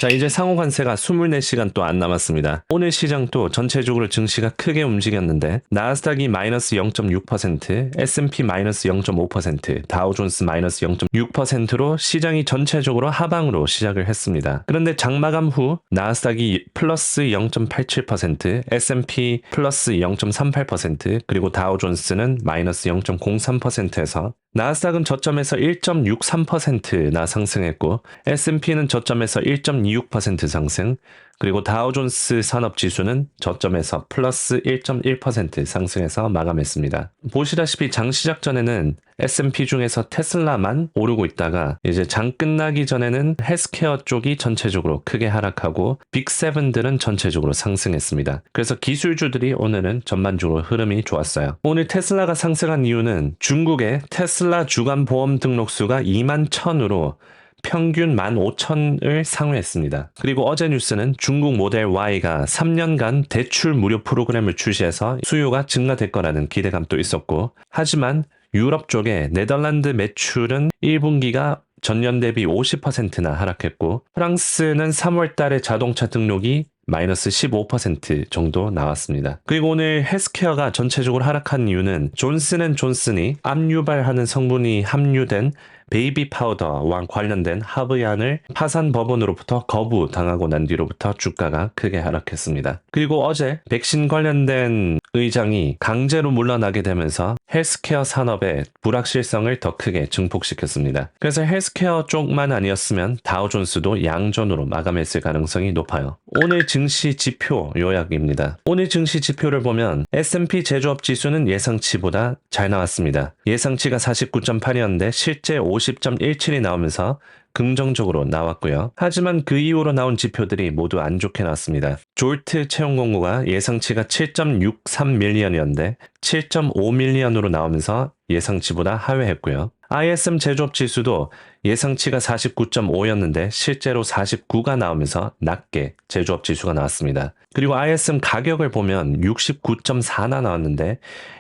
자, 이제 상호관세가 24시간 또 안 남았습니다. 오늘 시장도 전체적으로 증시가 크게 움직였는데 나스닥이 마이너스 0.6%, S&P 마이너스 0.5%, 다우존스 마이너스 0.6%로 시장이 전체적으로 하방으로 시작을 했습니다. 그런데 장마감 후 나스닥이 플러스 0.87%, S&P 플러스 0.38%, 그리고 다우존스는 마이너스 0.03%에서 나스닥은 저점에서 1.63%나 상승했고 S&P는 저점에서 1.26% 상승, 그리고 다우존스 산업지수는 저점에서 플러스 1.1% 상승해서 마감했습니다. 보시다시피 장 시작 전에는 S&P 중에서 테슬라만 오르고 있다가 이제 장 끝나기 전에는 헬스케어 쪽이 전체적으로 크게 하락하고 빅7들은 전체적으로 상승했습니다. 그래서 기술주들이 오늘은 전반적으로 흐름이 좋았어요. 오늘 테슬라가 상승한 이유는 중국의 테슬라 주간 보험 등록수가 2만 1,000으로 평균 15,000을 상회했습니다. 그리고 어제 뉴스는 중국 모델 Y가 3년간 대출 무료 프로그램을 출시해서 수요가 증가될 거라는 기대감도 있었고, 하지만 유럽 쪽에 네덜란드 매출은 1분기가 전년 대비 50%나 하락했고, 프랑스는 3월 달에 자동차 등록이 마이너스 15% 정도 나왔습니다. 그리고 오늘 헬스케어가 전체적으로 하락한 이유는 존슨앤존슨이 암 유발하는 성분이 함유된 베이비 파우더와 관련된 합의안을 파산 법원으로부터 거부당하고 난 뒤로부터 주가가 크게 하락했습니다. 그리고 어제 백신 관련된 의장이 강제로 물러나게 되면서 헬스케어 산업의 불확실성을 더 크게 증폭시켰습니다. 그래서 헬스케어 쪽만 아니었으면 다우존스도 양전으로 마감했을 가능성이 높아요. 오늘 증시 지표 요약입니다. 오늘 증시 지표를 보면 S&P 제조업 지수는 예상치보다 잘 나왔습니다. 예상치가 49.8이었는데 실제 50.17이 나오면서 긍정적으로 나왔고요. 하지만 그 이후로 나온 지표들이 모두 안 좋게 나왔습니다. 졸트 채용 공고가 예상치가 7.63밀리언이었는데 7.5밀리언으로 나오면서 예상치보다 하회했고요. ISM 제조업 지수도 예상치가 49.5였는데 실제로 49가 나오면서 낮게 제조업 지수가 나왔습니다. 그리고 ISM 가격을 보면 69.4나 나왔는데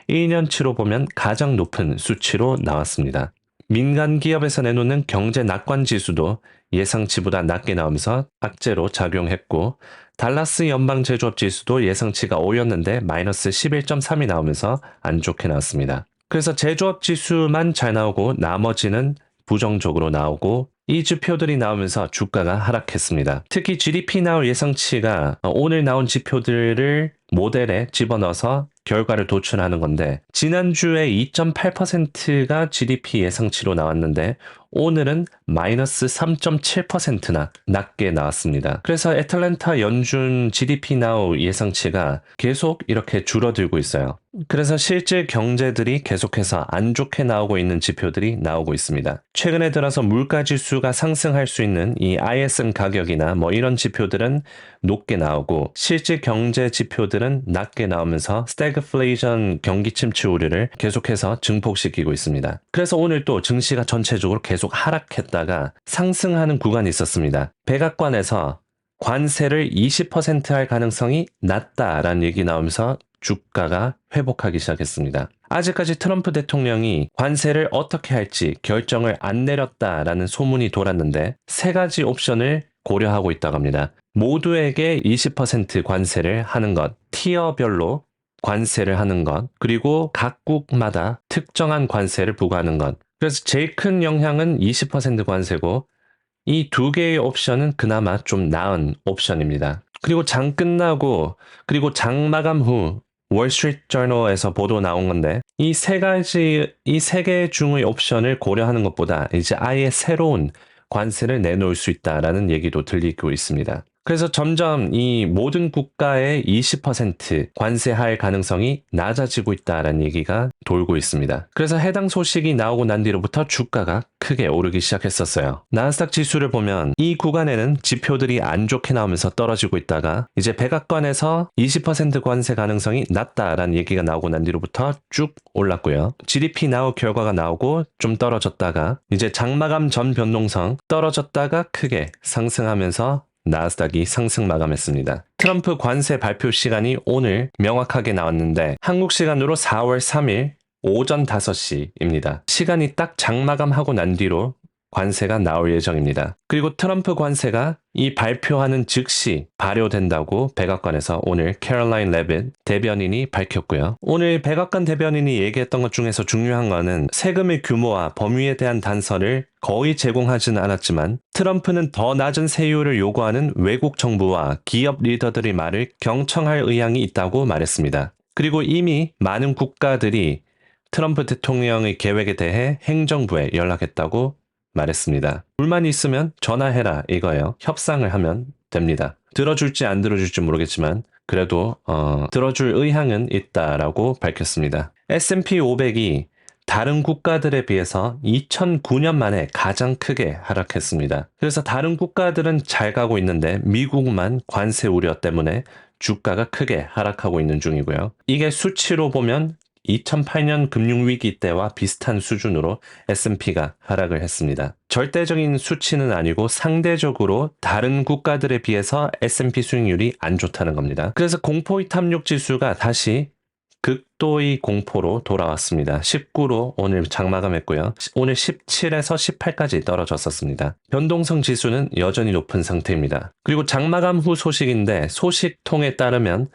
1년치로 보면 가장 높은 수치로 나왔습니다. 민간 기업에서 내놓는 경제 낙관 지수도 예상치보다 낮게 나오면서 악재로 작용했고, 달라스 연방 제조업 지수도 예상치가 5였는데 마이너스 11.3이 나오면서 안 좋게 나왔습니다. 그래서 제조업 지수만 잘 나오고 나머지는 부정적으로 나오고, 이 지표들이 나오면서 주가가 하락했습니다. 특히 GDP 나올 예상치가 오늘 나온 지표들을 모델에 집어넣어서 결과를 도출하는 건데, 지난주에 2.8%가 GDP 예상치로 나왔는데 오늘은 마이너스 3.7%나 낮게 나왔습니다. 그래서 애틀랜타 연준 GDP 나올 예상치가 계속 이렇게 줄어들고 있어요. 그래서 실제 경제들이 계속해서 안 좋게 나오고 있는 지표들이 나오고 있습니다. 최근에 들어서 물가 지수가 상승할 수 있는 이 ISM 가격이나 뭐 이런 지표들은 높게 나오고, 실제 경제 지표들은 낮게 나오면서 스태그플레이션 경기 침체 우려를 계속해서 증폭시키고 있습니다. 그래서 오늘 또 증시가 전체적으로 계속 하락했다가 상승하는 구간이 있었습니다. 백악관에서 관세를 20% 할 가능성이 낮다라는 얘기 나오면서 주가가 회복하기 시작했습니다. 아직까지 트럼프 대통령이 관세를 어떻게 할지 결정을 안 내렸다라는 소문이 돌았는데 세 가지 옵션을 고려하고 있다고 합니다. 모두에게 20% 관세를 하는 것, 티어별로 관세를 하는 것, 그리고 각국마다 특정한 관세를 부과하는 것. 그래서 제일 큰 영향은 20% 관세고, 이 두 개의 옵션은 그나마 좀 나은 옵션입니다. 그리고 장 끝나고, 그리고 장 마감 후 월스트리트 저널에서 보도 나온 건데, 이 세 개 중의 옵션을 고려하는 것보다 이제 아예 새로운 관세를 내놓을 수 있다라는 얘기도 들리고 있습니다. 그래서 점점 이 모든 국가에 20% 관세할 가능성이 낮아지고 있다는 얘기가 돌고 있습니다. 그래서 해당 소식이 나오고 난 뒤로부터 주가가 크게 오르기 시작했었어요. 나스닥 지수를 보면 이 구간에는 지표들이 안 좋게 나오면서 떨어지고 있다가 이제 백악관에서 20% 관세 가능성이 낮다라는 얘기가 나오고 난 뒤로부터 쭉 올랐고요. GDP 나올 결과가 나오고 좀 떨어졌다가 이제 장마감 전 변동성 떨어졌다가 크게 상승하면서 나스닥이 상승 마감했습니다. 트럼프 관세 발표 시간이 오늘 명확하게 나왔는데 한국 시간으로 4월 3일 오전 5시입니다. 시간이 딱 장마감하고 난 뒤로 관세가 나올 예정입니다. 그리고 트럼프 관세가 이 발표하는 즉시 발효된다고 백악관에서 오늘 캐롤라인 레빗 대변인이 밝혔고요. 오늘 백악관 대변인이 얘기했던 것 중에서 중요한 거는 세금의 규모와 범위에 대한 단서를 거의 제공하지는 않았지만 트럼프는 더 낮은 세율을 요구하는 외국 정부와 기업 리더들의 말을 경청할 의향이 있다고 말했습니다. 그리고 이미 많은 국가들이 트럼프 대통령의 계획에 대해 행정부에 연락했다고 말했습니다. 불만이 있으면 전화해라 이거예요. 협상을 하면 됩니다. 들어줄지 안 들어줄지 모르겠지만 그래도 들어줄 의향은 있다라고 밝혔습니다. S&P 500이 다른 국가들에 비해서 2009년 만에 가장 크게 하락했습니다. 그래서 다른 국가들은 잘 가고 있는데 미국만 관세 우려 때문에 주가가 크게 하락하고 있는 중이고요. 이게 수치로 보면 2008년 금융위기 때와 비슷한 수준으로 S&P가 하락을 했습니다. 절대적인 수치는 아니고 상대적으로 다른 국가들에 비해서 S&P 수익률이 안 좋다는 겁니다. 그래서 공포의 탐욕 지수가 다시 극도의 공포로 돌아왔습니다. 19로 오늘 장마감했고요. 오늘 17에서 18까지 떨어졌었습니다. 변동성 지수는 여전히 높은 상태입니다. 그리고 장마감 후 소식인데 소식통에 따르면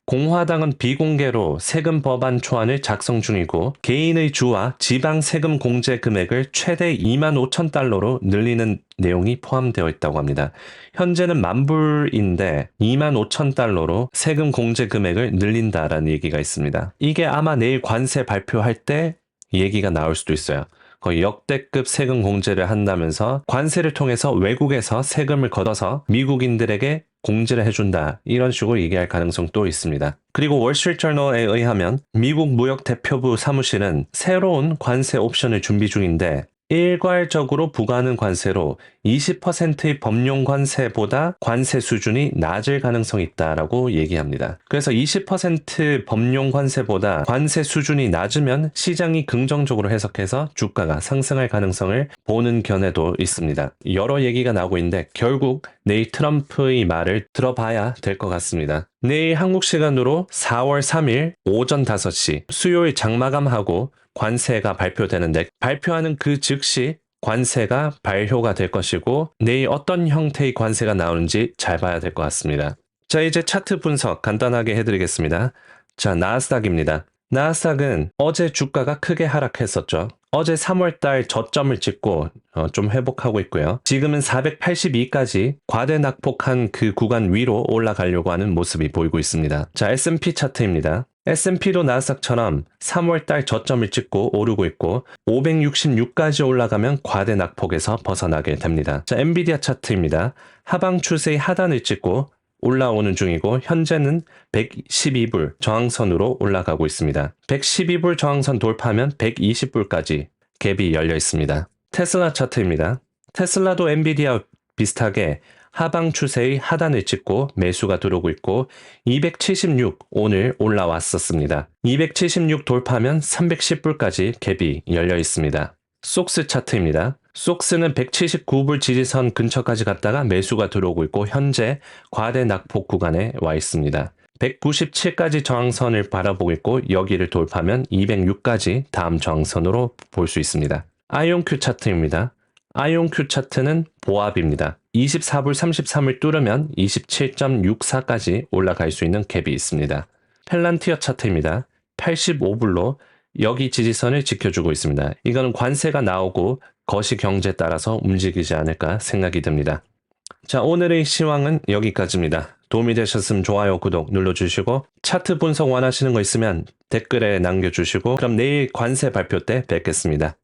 공화당은 비공개로 세금 법안 초안을 작성 중이고 개인의 주와 지방 세금 공제 금액을 최대 2만 5천 달러로 늘리는 내용이 포함되어 있다고 합니다. 현재는 만불인데 2만 5천 달러로 세금 공제 금액을 늘린다라는 얘기가 있습니다. 이게 아마 내일 관세 발표할 때 얘기가 나올 수도 있어요. 거의 역대급 세금 공제를 한다면서 관세를 통해서 외국에서 세금을 걷어서 미국인들에게 공제를 해준다 이런 식으로 얘기할 가능성도 있습니다. 그리고 월스트리트저널에 의하면 미국 무역대표부 사무실은 새로운 관세 옵션을 준비 중인데 일괄적으로 부과하는 관세로 20%의 법용 관세보다 관세 수준이 낮을 가능성이 있다라고 얘기합니다. 그래서 20% 법용 관세보다 관세 수준이 낮으면 시장이 긍정적으로 해석해서 주가가 상승할 가능성을 보는 견해도 있습니다. 여러 얘기가 나오고 있는데 결국 내일 트럼프의 말을 들어봐야 될 것 같습니다. 내일 한국 시간으로 4월 3일 오전 5시 수요일 장마감하고 관세가 발표되는데 발표하는 그 즉시 관세가 발효가 될 것이고 내일 어떤 형태의 관세가 나오는지 잘 봐야 될 것 같습니다. 자, 이제 차트 분석 간단하게 해드리겠습니다. 자, 나스닥입니다. 나스닥은 어제 주가가 크게 하락했었죠. 어제 3월달 저점을 찍고 좀 회복하고 있고요. 지금은 482까지 과대낙폭한 그 구간 위로 올라가려고 하는 모습이 보이고 있습니다. 자, S&P 차트입니다. S&P도 나스닥처럼 3월달 저점을 찍고 오르고 있고 566까지 올라가면 과대낙폭에서 벗어나게 됩니다. 자, 엔비디아 차트입니다. 하방 추세의 하단을 찍고 올라오는 중이고 현재는 112불 저항선으로 올라가고 있습니다. 112불 저항선 돌파하면 120불까지 갭이 열려 있습니다. 테슬라 차트입니다. 테슬라도 엔비디아 비슷하게 하방 추세의 하단을 찍고 매수가 들어오고 있고 276 오늘 올라왔었습니다. 276 돌파하면 310불까지 갭이 열려 있습니다. 속스 차트입니다. 속스는 179불 지지선 근처까지 갔다가 매수가 들어오고 있고 현재 과대 낙폭 구간에 와 있습니다. 197까지 저항선을 바라보고 있고 여기를 돌파하면 206까지 다음 저항선으로 볼 수 있습니다. 아이온큐 차트입니다. 아이온큐 차트는 보합입니다. 24불 33을 뚫으면 27.64까지 올라갈 수 있는 갭이 있습니다. 펠란티어 차트입니다. 85불로 여기 지지선을 지켜주고 있습니다. 이거는 관세가 나오고 거시경제에 따라서 움직이지 않을까 생각이 듭니다. 자, 오늘의 시황은 여기까지입니다. 도움이 되셨으면 좋아요, 구독 눌러주시고 차트 분석 원하시는 거 있으면 댓글에 남겨주시고 그럼 내일 관세 발표 때 뵙겠습니다.